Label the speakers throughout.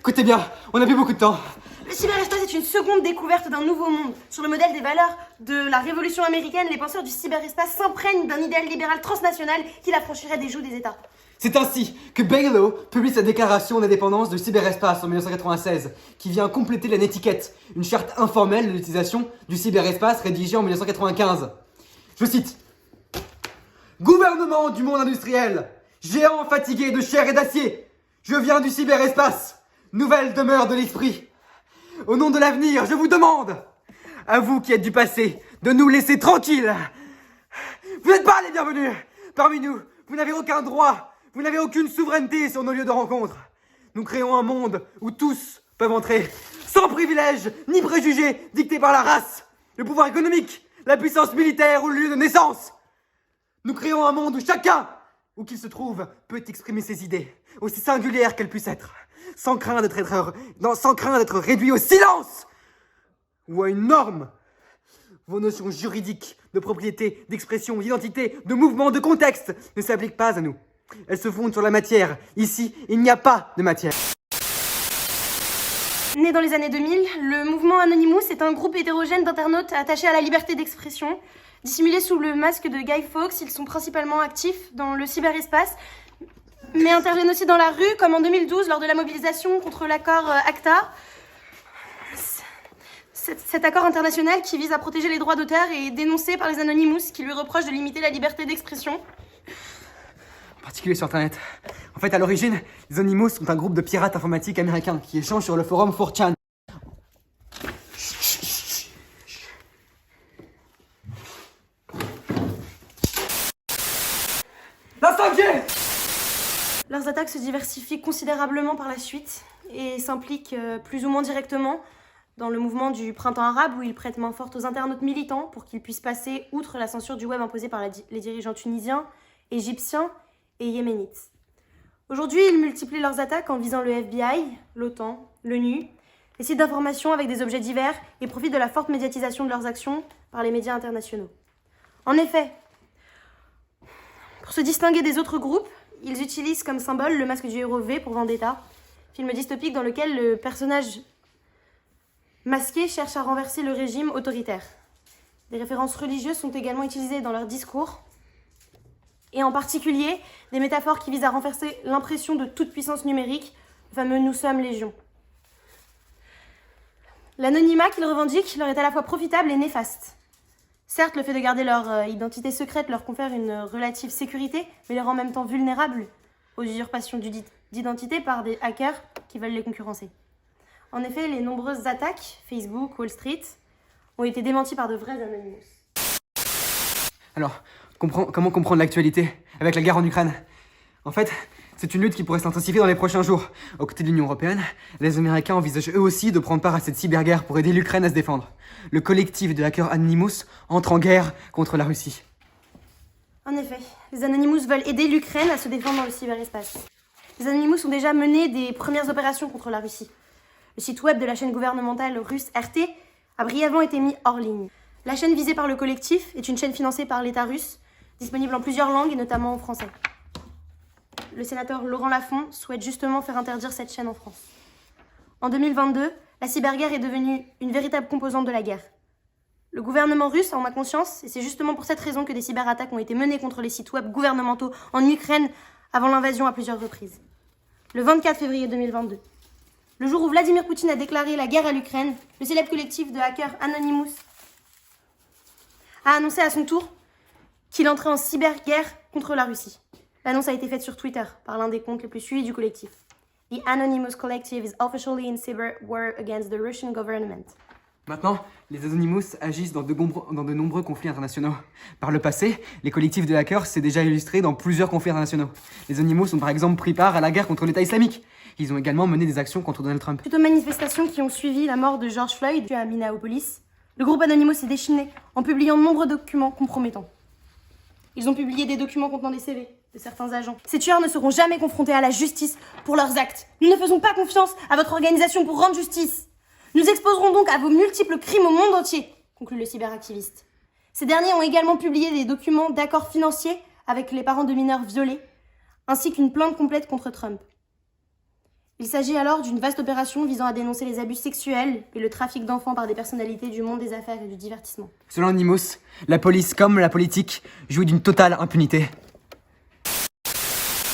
Speaker 1: Écoutez bien, on n'a plus beaucoup de temps.
Speaker 2: Le cyberespace est une seconde découverte d'un nouveau monde. Sur le modèle des valeurs de la Révolution américaine, les penseurs du cyberespace s'imprègnent d'un idéal libéral transnational qui l'affranchirait des jougs des États.
Speaker 1: C'est ainsi que Bigelow publie sa déclaration d'indépendance du cyberespace en 1996, qui vient compléter la netiquette, une charte informelle de l'utilisation du cyberespace rédigée en 1995. Je cite: Gouvernement du monde industriel, géant fatigué de chair et d'acier, je viens du cyberespace, nouvelle demeure de l'esprit. Au nom de l'avenir, je vous demande, à vous qui êtes du passé, de nous laisser tranquilles. Vous n'êtes pas les bienvenus. Parmi nous, vous n'avez aucun droit, vous n'avez aucune souveraineté sur nos lieux de rencontre. Nous créons un monde où tous peuvent entrer, sans privilèges ni préjugés dictés par la race, le pouvoir économique, la puissance militaire ou le lieu de naissance. Nous créons un monde où chacun, où qu'il se trouve, peut exprimer ses idées, aussi singulières qu'elles puissent être, sans craindre d'être réduit au silence ou à une norme. Vos notions juridiques de propriété, d'expression, d'identité, de mouvement, de contexte ne s'appliquent pas à nous. Elles se fondent sur la matière. Ici, il n'y a pas de matière.
Speaker 2: Né dans les années 2000, le mouvement Anonymous est un groupe hétérogène d'internautes attachés à la liberté d'expression. Dissimulés sous le masque de Guy Fawkes, ils sont principalement actifs dans le cyberespace, mais interviennent aussi dans la rue, comme en 2012 lors de la mobilisation contre l'accord ACTA. Cet accord international qui vise à protéger les droits d'auteur est dénoncé par les Anonymous qui lui reprochent de limiter la liberté d'expression.
Speaker 1: En particulier sur Internet. En fait, à l'origine, les Anonymous sont un groupe de pirates informatiques américains qui échangent sur le forum 4chan. La 5G!
Speaker 2: Leurs attaques se diversifient considérablement par la suite et s'impliquent plus ou moins directement dans le mouvement du printemps arabe où ils prêtent main forte aux internautes militants pour qu'ils puissent passer outre la censure du web imposée par les dirigeants tunisiens, égyptiens et yéménites. Aujourd'hui, ils multiplient leurs attaques en visant le FBI, l'OTAN, l'ONU, les sites d'information avec des objets divers et profitent de la forte médiatisation de leurs actions par les médias internationaux. En effet, pour se distinguer des autres groupes, ils utilisent comme symbole le masque du héros V pour Vendetta, film dystopique dans lequel le personnage masqué cherche à renverser le régime autoritaire. Des références religieuses sont également utilisées dans leurs discours, et en particulier des métaphores qui visent à renverser l'impression de toute puissance numérique, le fameux « nous sommes légion ». L'anonymat qu'ils revendiquent leur est à la fois profitable et néfaste. Certes, le fait de garder leur identité secrète leur confère une relative sécurité, mais les rend en même temps vulnérables aux usurpations d'identité par des hackers qui veulent les concurrencer. En effet, les nombreuses attaques, Facebook, Wall Street, ont été démenties par de vrais Anonymous.
Speaker 1: Alors, comment comprendre l'actualité avec la guerre en Ukraine? En fait, c'est une lutte qui pourrait s'intensifier dans les prochains jours. Aux côtés de l'Union européenne, les Américains envisagent eux aussi de prendre part à cette cyberguerre pour aider l'Ukraine à se défendre. Le collectif de hackers Anonymous entre en guerre contre la Russie.
Speaker 2: En effet, les Anonymous veulent aider l'Ukraine à se défendre dans le cyberespace. Les Anonymous ont déjà mené des premières opérations contre la Russie. Le site web de la chaîne gouvernementale russe RT a brièvement été mis hors ligne. La chaîne visée par le collectif est une chaîne financée par l'État russe, disponible en plusieurs langues et notamment en français. Le sénateur Laurent Lafont souhaite justement faire interdire cette chaîne en France. En 2022, la cyberguerre est devenue une véritable composante de la guerre. Le gouvernement russe en a conscience et c'est justement pour cette raison que des cyberattaques ont été menées contre les sites web gouvernementaux en Ukraine avant l'invasion à plusieurs reprises. Le 24 février 2022, le jour où Vladimir Poutine a déclaré la guerre à l'Ukraine, le célèbre collectif de hackers Anonymous a annoncé à son tour qu'il entrait en cyberguerre contre la Russie. L'annonce a été faite sur Twitter par l'un des comptes les plus suivis du collectif. The Anonymous Collective is officially in cyber war against the Russian government.
Speaker 1: Maintenant, les Anonymous agissent dans de nombreux conflits internationaux. Par le passé, les collectifs de hackers s'est déjà illustré dans plusieurs conflits internationaux. Les Anonymous ont par exemple pris part à la guerre contre l'État islamique. Ils ont également mené des actions contre Donald Trump.
Speaker 2: Suite aux manifestations qui ont suivi la mort de George Floyd à Minneapolis, le groupe Anonymous s'est déchaîné en publiant de nombreux documents compromettants. Ils ont publié des documents contenant des CV de certains agents. Ces tueurs ne seront jamais confrontés à la justice pour leurs actes. Nous ne faisons pas confiance à votre organisation pour rendre justice. Nous exposerons donc à vos multiples crimes au monde entier, conclut le cyberactiviste. Ces derniers ont également publié des documents d'accords financiers avec les parents de mineurs violés, ainsi qu'une plainte complète contre Trump. Il s'agit alors d'une vaste opération visant à dénoncer les abus sexuels et le trafic d'enfants par des personnalités du monde des affaires et du divertissement.
Speaker 1: Selon Anonymous, la police comme la politique jouent d'une totale impunité.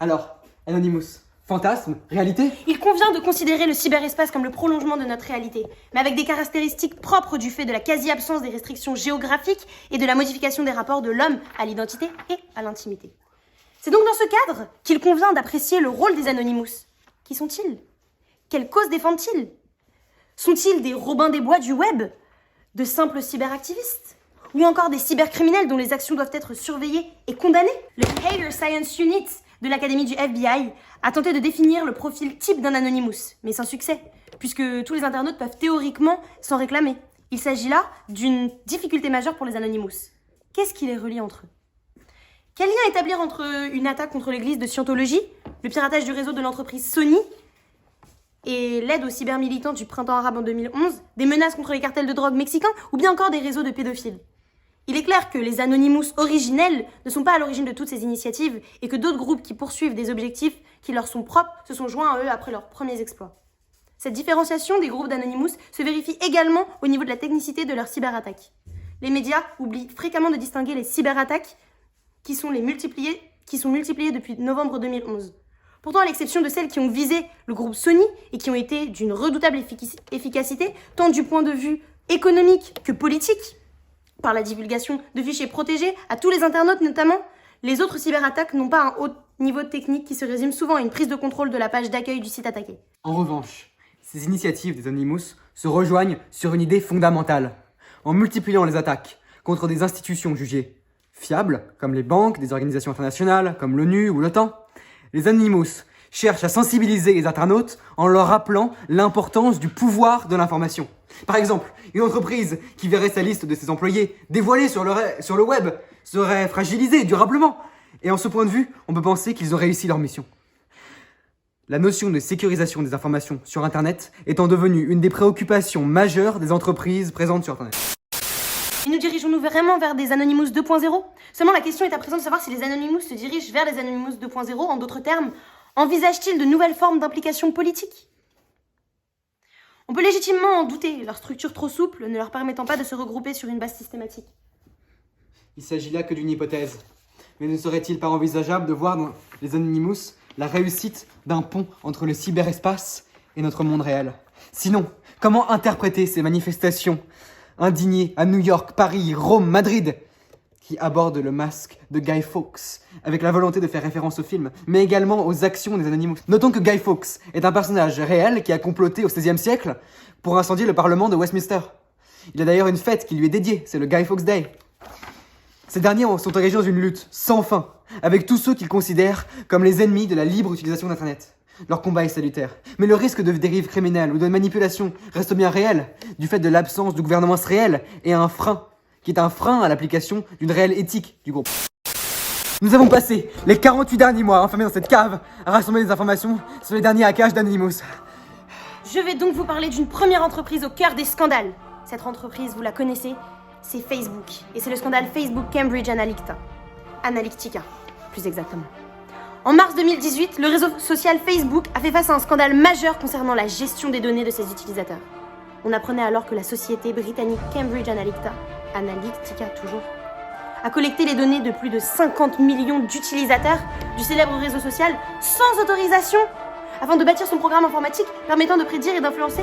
Speaker 1: Alors, Anonymous, fantasme, réalité ?
Speaker 2: Il convient de considérer le cyberespace comme le prolongement de notre réalité, mais avec des caractéristiques propres du fait de la quasi-absence des restrictions géographiques et de la modification des rapports de l'homme à l'identité et à l'intimité. C'est donc dans ce cadre qu'il convient d'apprécier le rôle des Anonymous. Qui sont-ils ? Quelle cause défendent-ils ? Sont-ils des Robins des Bois du web ? De simples cyberactivistes ? Ou encore des cybercriminels dont les actions doivent être surveillées et condamnées ? Le Hater Science Unit de l'Académie du FBI a tenté de définir le profil type d'un Anonymous, mais sans succès, puisque tous les internautes peuvent théoriquement s'en réclamer. Il s'agit là d'une difficulté majeure pour les Anonymous. Qu'est-ce qui les relie entre eux ? Quel lien établir entre une attaque contre l'église de Scientologie, le piratage du réseau de l'entreprise Sony et l'aide aux cybermilitants du printemps arabe en 2011, des menaces contre les cartels de drogue mexicains ou bien encore des réseaux de pédophiles ? Il est clair que les Anonymous originels ne sont pas à l'origine de toutes ces initiatives et que d'autres groupes qui poursuivent des objectifs qui leur sont propres se sont joints à eux après leurs premiers exploits. Cette différenciation des groupes d'Anonymous se vérifie également au niveau de la technicité de leurs cyberattaques. Les médias oublient fréquemment de distinguer les cyberattaques qui sont multipliées depuis novembre 2011. Pourtant, à l'exception de celles qui ont visé le groupe Sony et qui ont été d'une redoutable efficacité, tant du point de vue économique que politique, par la divulgation de fichiers protégés à tous les internautes notamment, les autres cyberattaques n'ont pas un haut niveau technique qui se résume souvent à une prise de contrôle de la page d'accueil du site attaqué.
Speaker 1: En revanche, ces initiatives des Anonymous se rejoignent sur une idée fondamentale. En multipliant les attaques contre des institutions jugées fiables, comme les banques, des organisations internationales, comme l'ONU ou l'OTAN, les Anonymous cherchent à sensibiliser les internautes en leur rappelant l'importance du pouvoir de l'information. Par exemple, une entreprise qui verrait sa liste de ses employés dévoilée sur le web serait fragilisée durablement. Et en ce point de vue, on peut penser qu'ils ont réussi leur mission. La notion de sécurisation des informations sur Internet étant devenue une des préoccupations majeures des entreprises présentes sur Internet.
Speaker 2: Et nous dirigeons-nous vraiment vers des Anonymous 2.0 ? Seulement la question est à présent de savoir si les Anonymous se dirigent vers les Anonymous 2.0. En d'autres termes, envisagent-ils de nouvelles formes d'implication politique ? On peut légitimement en douter, leur structure trop souple ne leur permettant pas de se regrouper sur une base systématique.
Speaker 1: Il s'agit là que d'une hypothèse. Mais ne serait-il pas envisageable de voir dans les Anonymous la réussite d'un pont entre le cyberespace et notre monde réel ? Sinon, comment interpréter ces manifestations indignées à New York, Paris, Rome, Madrid, qui abordent le masque de Guy Fawkes, avec la volonté de faire référence au film, mais également aux actions des Anonymous. Notons que Guy Fawkes est un personnage réel qui a comploté au XVIe siècle pour incendier le Parlement de Westminster. Il a d'ailleurs une fête qui lui est dédiée, c'est le Guy Fawkes Day. Ces derniers sont engagés dans une lutte sans fin, avec tous ceux qu'ils considèrent comme les ennemis de la libre utilisation d'Internet. Leur combat est salutaire, mais le risque de dérive criminelle ou de manipulation reste bien réel, du fait de l'absence de gouvernance réelle et un frein, qui est un frein à l'application d'une réelle éthique du groupe. Nous avons passé les 48 derniers mois enfermés dans cette cave à rassembler des informations sur les derniers hackages d'Anonymous.
Speaker 2: Je vais donc vous parler d'une première entreprise au cœur des scandales. Cette entreprise, vous la connaissez, c'est Facebook. Et c'est le scandale Facebook Cambridge Analytica. Analytica, plus exactement. En mars 2018, le réseau social Facebook a fait face à un scandale majeur concernant la gestion des données de ses utilisateurs. On apprenait alors que la société britannique Cambridge Analytica toujours, a collecté les données de plus de 50 millions d'utilisateurs du célèbre réseau social sans autorisation, afin de bâtir son programme informatique permettant de prédire et d'influencer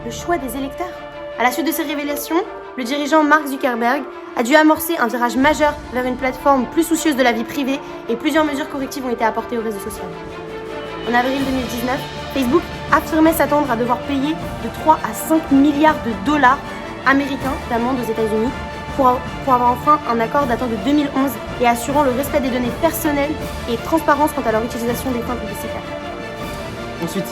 Speaker 2: le choix des électeurs. À la suite de ces révélations, le dirigeant Mark Zuckerberg a dû amorcer un virage majeur vers une plateforme plus soucieuse de la vie privée et plusieurs mesures correctives ont été apportées au réseau social. En avril 2019, Facebook affirmait s'attendre à devoir payer de 3 à 5 milliards de dollars américains d'amende aux États-Unis pour avoir enfreint un accord datant de 2011 et assurant le respect des données personnelles et transparence quant à leur utilisation des fins publicitaires.
Speaker 1: Ensuite,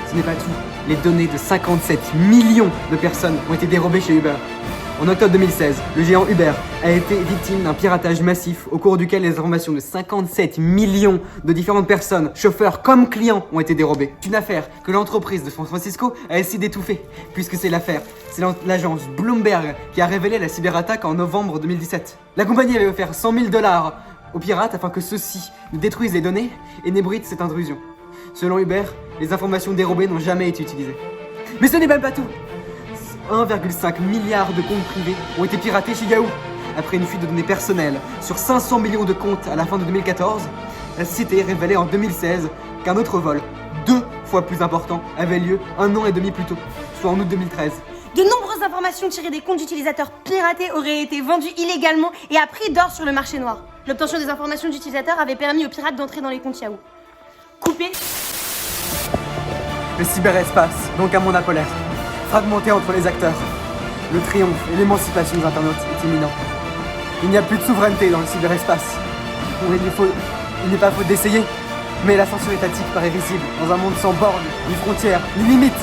Speaker 1: ce n'est pas tout. Les données de 57 millions de personnes ont été dérobées chez Uber. En octobre 2016, le géant Uber a été victime d'un piratage massif au cours duquel les informations de 57 millions de différentes personnes, chauffeurs comme clients, ont été dérobées. C'est une affaire que l'entreprise de San Francisco a essayé d'étouffer, puisque c'est l'agence Bloomberg qui a révélé la cyberattaque en novembre 2017. La compagnie avait offert $100 000 aux pirates afin que ceux-ci ne détruisent les données et n'ébruitent cette intrusion. Selon Hubert, les informations dérobées n'ont jamais été utilisées. Mais ce n'est même pas tout. 1,5 milliard de comptes privés ont été piratés chez Yahoo. Après une fuite de données personnelles sur 500 millions de comptes à la fin de 2014, la société révélait en 2016 qu'un autre vol, 2 fois plus important, avait lieu 1 an et demi plus tôt, soit en août 2013.
Speaker 2: De nombreuses informations tirées des comptes d'utilisateurs piratés auraient été vendues illégalement et à prix d'or sur le marché noir. L'obtention des informations d'utilisateurs avait permis aux pirates d'entrer dans les comptes Yahoo. Coupé.
Speaker 1: Le cyberespace, donc un monde apolaire, fragmenté entre les acteurs. Le triomphe et l'émancipation des internautes est imminent. Il n'y a plus de souveraineté dans le cyberespace. Il n'est pas faute d'essayer, mais l'ascension étatique paraît risible dans un monde sans bornes, ni frontières, ni limites.